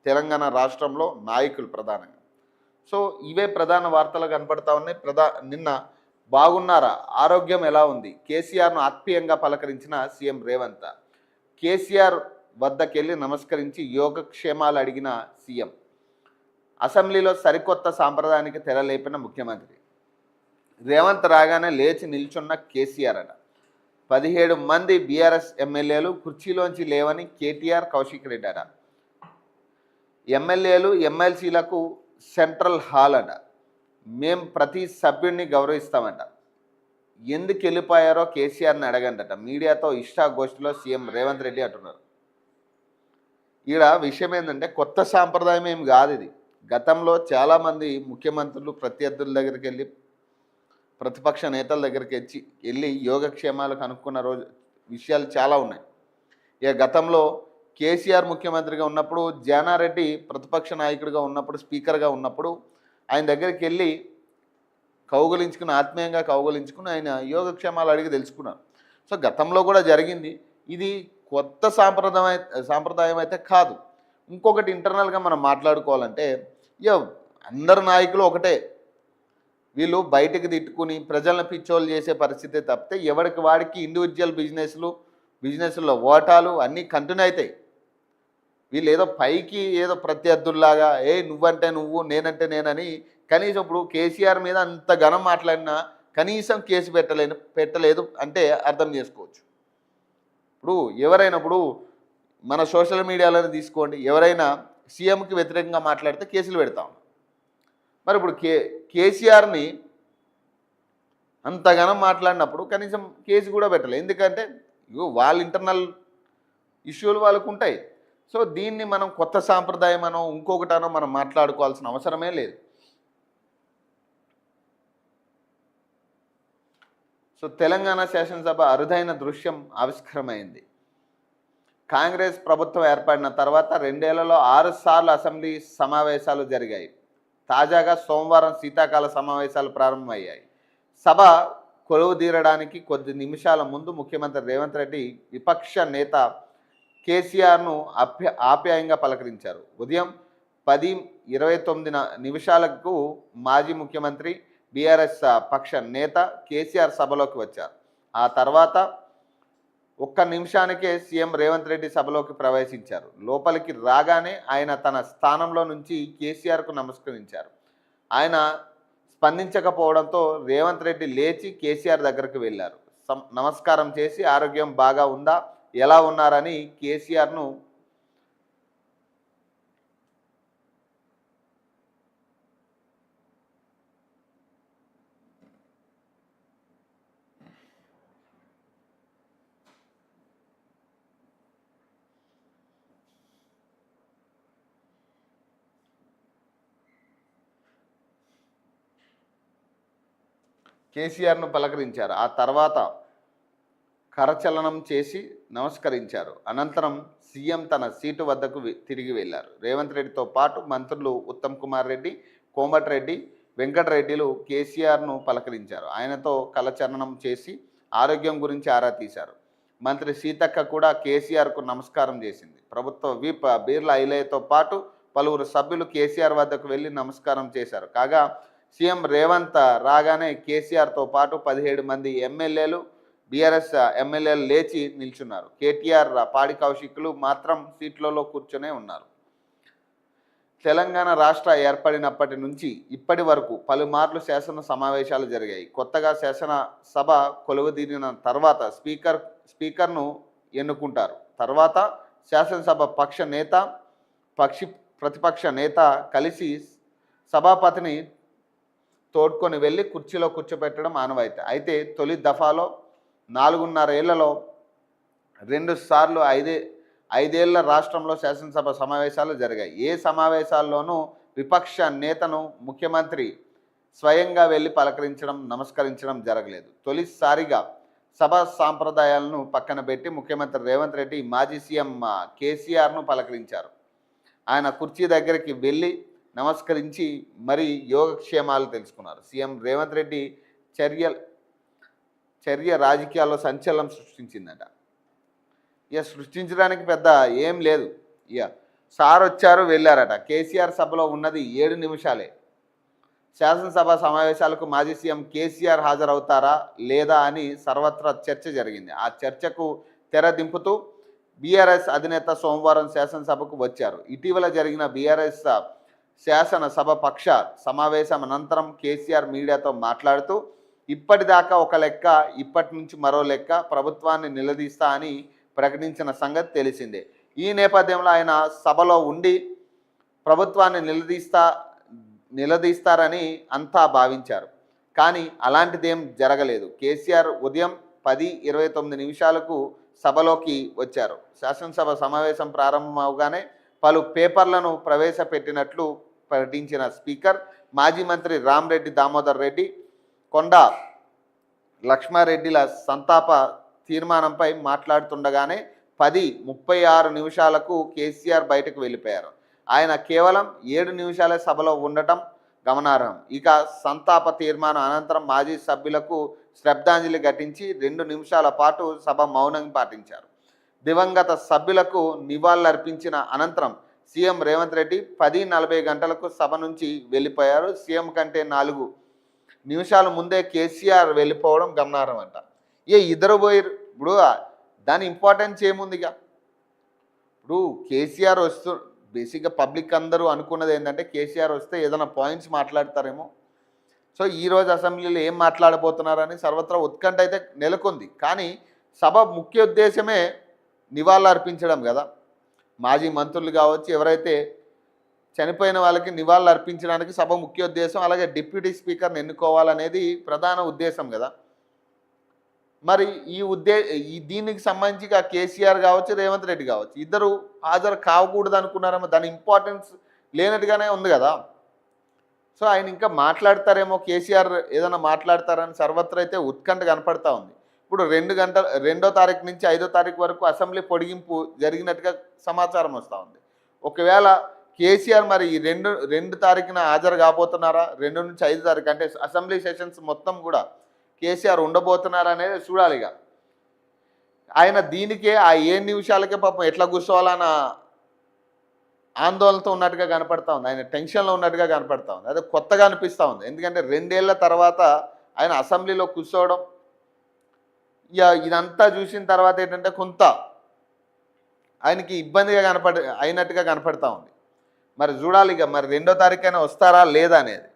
తెలంగాణ రాష్ట్రంలో నాయకులు ప్రధానంగా. సో ఇవే ప్రధాన వార్తలు కనపడతా ఉన్నాయి. నిన్న బాగున్నారా, ఆరోగ్యం ఎలా ఉంది, కేసీఆర్ను ఆత్మీయంగా పలకరించిన సీఎం రేవంత్. కేసీఆర్ వద్దకెళ్ళి నమస్కరించి యోగక్షేమాలు అడిగిన సీఎం. అసెంబ్లీలో సరికొత్త సాంప్రదాయానికి తెరలేపిన ముఖ్యమంత్రి. రేవంత్ రాగానే లేచి నిల్చున్న కేసీఆర్ అట. 17 మంది బీఆర్ఎస్ ఎమ్మెల్యేలు కుర్చీలోంచి లేవని కేటీఆర్, కౌశిక్ రెడ్డి అట. ఎమ్మెల్యేలు ఎమ్మెల్సీలకు సెంట్రల్ హాల్ అట. మేం ప్రతి సభ్యుడిని గౌరవిస్తామట. ఎందుకు వెళ్ళిపోయారో కేసీఆర్ని అడగండట. మీడియాతో ఇష్టాగోష్ఠిలో సీఎం రేవంత్ రెడ్డి అంటున్నారు. ఈడ విషయం ఏంటంటే కొత్త సాంప్రదాయం ఏం కాదు ఇది. గతంలో చాలామంది ముఖ్యమంత్రులు ప్రత్యర్థుల దగ్గరికి వెళ్ళి, ప్రతిపక్ష నేతల దగ్గరికి వెళ్ళి యోగక్షేమాలు కనుక్కున్న విషయాలు చాలా ఉన్నాయి. ఇక గతంలో కేసీఆర్ ముఖ్యమంత్రిగా ఉన్నప్పుడు, జానారెడ్డి ప్రతిపక్ష నాయకుడిగా ఉన్నప్పుడు, స్పీకర్గా ఉన్నప్పుడు ఆయన దగ్గరికి వెళ్ళి కౌగులించుకుని, ఆత్మీయంగా కౌగులించుకుని ఆయన యోగక్షేమాలు అడిగి తెలుసుకున్నారు. సో గతంలో కూడా జరిగింది. ఇది కొత్త సాంప్రదాయం అయితే కాదు. ఇంకొకటి ఇంటర్నల్గా మనం మాట్లాడుకోవాలంటే, అందరు నాయకులు ఒకటే. వీళ్ళు బయటకు తిట్టుకుని ప్రజలను పిచ్చోళ్ళు చేసే పరిస్థితి తప్పితే ఎవరికి వాడికి ఇండివిజువల్ బిజినెస్లో ఓటాలు అన్నీ కంటిన్యూ అవుతాయి. వీళ్ళు ఏదో పైకి ఏదో ప్రత్యర్థుల్లాగా నువ్వంటే నువ్వు, నేనంటే నేనని, కనీసం ఇప్పుడు కేసీఆర్ మీద అంత ఘనం మాట్లాడినా కనీసం కేసు పెట్టలేదు అంటే అర్థం చేసుకోవచ్చు. ఇప్పుడు ఎవరైనా, మన సోషల్ మీడియాలో తీసుకోండి, ఎవరైనా సీఎంకి వ్యతిరేకంగా మాట్లాడితే కేసులు పెడతాం. మరి ఇప్పుడు కేసీఆర్ని అంతగానం మాట్లాడినప్పుడు కనీసం కేసు కూడా పెట్టలేదు. ఎందుకంటే వాళ్ళ ఇంటర్నల్ ఇష్యూలు వాళ్ళకు ఉంటాయి. సో దీన్ని మనం కొత్త సాంప్రదాయం అనో ఇంకొకటనో మనం మాట్లాడుకోవాల్సిన అవసరమే లేదు. సో తెలంగాణ శాసనసభ అరుదైన దృశ్యం ఆవిష్కరమైంది. కాంగ్రెస్ ప్రభుత్వం ఏర్పడిన తర్వాత 2 ఏళ్లలో 6 సార్లు అసెంబ్లీ సమావేశాలు జరిగాయి. తాజాగా సోమవారం శీతాకాల సమావేశాలు ప్రారంభమయ్యాయి. సభ కొలువుదీరడానికి కొద్ది నిమిషాల ముందు ముఖ్యమంత్రి రేవంత్ రెడ్డి విపక్ష నేత కేసీఆర్ను ఆప్యాయంగా పలకరించారు. ఉదయం 10:29 మాజీ ముఖ్యమంత్రి, బీఆర్ఎస్ పక్ష నేత కేసీఆర్ సభలోకి వచ్చారు. ఆ తర్వాత 1 నిమిషానికే సీఎం రేవంత్ రెడ్డి సభలోకి ప్రవేశించారు. లోపలికి రాగానే ఆయన తన స్థానంలో నుంచి కేసీఆర్కు నమస్కరించారు. ఆయన స్పందించకపోవడంతో రేవంత్ రెడ్డి లేచి కేసీఆర్ దగ్గరకు వెళ్ళారు. నమస్కారం చేసి ఆరోగ్యం బాగా ఉందా, ఎలా ఉన్నారని కేసీఆర్ను పలకరించారు. ఆ తర్వాత కరచలనం చేసి నమస్కరించారు. అనంతరం సీఎం తన సీటు వద్దకు తిరిగి వెళ్లారు. రేవంత్ రెడ్డితో పాటు మంత్రులు ఉత్తమ్ కుమార్ రెడ్డి, కోమటిరెడ్డి, వెంకటరెడ్డిలు కేసీఆర్ను పలకరించారు. ఆయనతో కరచలనం చేసి ఆరోగ్యం గురించి ఆరా తీశారు. మంత్రి సీతక్క కూడా కేసీఆర్కు నమస్కారం చేసింది. ప్రభుత్వ విప్ బీర్లా ఐలయ్యతో పాటు పలువురు సభ్యులు కేసీఆర్ వద్దకు వెళ్ళి నమస్కారం చేశారు. కాగా సీఎం రేవంత్ రాగానే కేసీఆర్తో పాటు 17 మంది ఎమ్మెల్యేలు, బీఆర్ఎస్ ఎమ్మెల్యేలు లేచి నిల్చున్నారు. కేటీఆర్, పాడి కౌశిక్లు మాత్రం సీట్లలో కూర్చొనే ఉన్నారు. తెలంగాణ రాష్ట్ర ఏర్పడినప్పటి నుంచి ఇప్పటి వరకు పలుమార్లు శాసన సమావేశాలు జరిగాయి. కొత్తగా శాసనసభ కొలువుదీరిన తర్వాత స్పీకర్ను ఎన్నుకుంటారు. తర్వాత శాసనసభ పక్ష నేత, ప్రతిపక్ష నేత కలిసి సభాపతిని తోడ్కొని వెళ్ళి కుర్చీలో కూర్చోబెట్టడం ఆనవాయితీ. అయితే తొలి దఫాలో 4.5 ఏళ్లలో 2 సార్లు 5 ఏళ్ల రాష్ట్రంలో శాసనసభ సమావేశాలు జరిగాయి. ఏ సమావేశాల్లోనూ విపక్ష నేతను ముఖ్యమంత్రి స్వయంగా వెళ్ళి పలకరించడం, నమస్కరించడం జరగలేదు. తొలిసారిగా సభ సాంప్రదాయాలను పక్కన పెట్టి ముఖ్యమంత్రి రేవంత్ రెడ్డి మాజీ సీఎం కేసీఆర్ను పలకరించారు. ఆయన కుర్చీ దగ్గరికి వెళ్ళి నమస్కరించి మరి యోగక్షేమాలు తెలుసుకున్నారు. సీఎం రేవంత్ రెడ్డి చర్య రాజకీయాల్లో సంచలనం సృష్టించిందట. సృష్టించడానికి పెద్ద ఏం లేదు. సార్ వచ్చారు వెళ్ళారట. కేసీఆర్ సభలో ఉన్నది 7 నిమిషాలే. శాసనసభ సమావేశాలకు మాజీ సీఎం కేసీఆర్ హాజరవుతారా లేదా అని సర్వత్రా చర్చ జరిగింది. ఆ చర్చకు తెర దింపుతూ బీఆర్ఎస్ అధినేత సోమవారం శాసనసభకు వచ్చారు. ఇటీవల జరిగిన బీఆర్ఎస్ శాసనసభ పక్ష సమావేశం అనంతరం కేసీఆర్ మీడియాతో మాట్లాడుతూ ఇప్పటిదాకా ఒక లెక్క, ఇప్పటి నుంచి మరో లెక్క, ప్రభుత్వాన్ని నిలదీస్తా అని ప్రకటించిన సంగతి తెలిసిందే. ఈ నేపథ్యంలో ఆయన సభలో ఉండి ప్రభుత్వాన్ని నిలదీస్తారని అంతా భావించారు. కానీ అలాంటిదేం జరగలేదు. కేసీఆర్ ఉదయం 10:29 సభలోకి వచ్చారు. శాసనసభ సమావేశం ప్రారంభమవగానే పలు పేపర్లను ప్రవేశపెట్టినట్లు ప్రకటించిన స్పీకర్ మాజీ మంత్రి రామరెడ్డి దామోదర్ రెడ్డి, కొండా లక్ష్మారెడ్డిల సంతాప తీర్మానంపై మాట్లాడుతుండగానే 10:36 కేసీఆర్ బయటకు వెళ్ళిపోయారు. ఆయన కేవలం 7 నిమిషాలే సభలో ఉండటం గమనార్హం. ఇక సంతాప తీర్మానం అనంతరం మాజీ సభ్యులకు శ్రద్ధాంజలి ఘటించి 2 నిమిషాల పాటు సభ మౌనం పాటించారు. దివంగత సభ్యులకు నివాళులర్పించిన అనంతరం సీఎం రేవంత్ రెడ్డి 10:40 సభ నుంచి వెళ్ళిపోయారు. సీఎం కంటే 4 నిమిషాల ముందే కేసీఆర్ వెళ్ళిపోవడం గమనార్హం అంట. ఇద్దరు పోయారు. ఇప్పుడు దాని ఇంపార్టెన్స్ ఏముందిగా? ఇప్పుడు కేసీఆర్ బేసిక్గా పబ్లిక్ అందరూ అనుకున్నది ఏంటంటే కేసీఆర్ వస్తే ఏదైనా పాయింట్స్ మాట్లాడతారేమో. సో ఈరోజు అసెంబ్లీలో ఏం మాట్లాడబోతున్నారని సర్వత్రా ఉత్కంఠ అయితే నెలకొంది. కానీ సభ ముఖ్య ఉద్దేశమే నివాళులు అర్పించడం కదా. మాజీ మంత్రులు కావచ్చు, ఎవరైతే చనిపోయిన వాళ్ళకి నివాళులు అర్పించడానికి సభ ముఖ్య ఉద్దేశం. అలాగే డిప్యూటీ స్పీకర్ని ఎన్నుకోవాలనేది ప్రధాన ఉద్దేశం కదా. మరి దీనికి సంబంధించి కేసీఆర్ కావచ్చు, రేవంత్ రెడ్డి కావచ్చు, ఇద్దరు హాజరు కావకూడదు అనుకున్నారేమో. దాని ఇంపార్టెన్స్ లేనట్టుగానే ఉంది కదా. సో ఆయన ఇంకా మాట్లాడతారేమో, కేసీఆర్ ఏదైనా మాట్లాడతారని సర్వత్రా అయితే ఉత్కంఠ కనపడతా ఉంది. ఇప్పుడు 2వ తారీఖు నుంచి 5వ తారీఖు వరకు అసెంబ్లీ పొడిగింపు జరిగినట్టుగా సమాచారం వస్తూ ఉంది. ఒకవేళ కేసీఆర్ మరి ఈ 2 తారీఖున హాజరు కాబోతున్నారా, 2 నుంచి 5 తారీఖు అంటే అసెంబ్లీ సెషన్స్ మొత్తం కూడా కేసీఆర్ ఉండబోతున్నారా అనేది చూడాలి. ఇక ఆయన దీనికే ఆ 7 నిమిషాలకే పాపం ఎట్లా కూర్చోవాలన్న ఆందోళనతో ఉన్నట్టుగా కనపడతా ఉంది. ఆయన టెన్షన్లో ఉన్నట్టుగా కనపడతా ఉంది. అదే కొత్తగా అనిపిస్తూ ఉంది. ఎందుకంటే 2 ఏళ్ల తర్వాత ఆయన అసెంబ్లీలో కూర్చోవడం, ఇదంతా చూసిన తర్వాత ఏంటంటే కొంత ఆయనకి ఇబ్బందిగా అయినట్టుగా కనపడతా ఉంది. మరి చూడాలి ఇక మరి 2వ తారీఖు అయినా వస్తారా లేదా అనేది.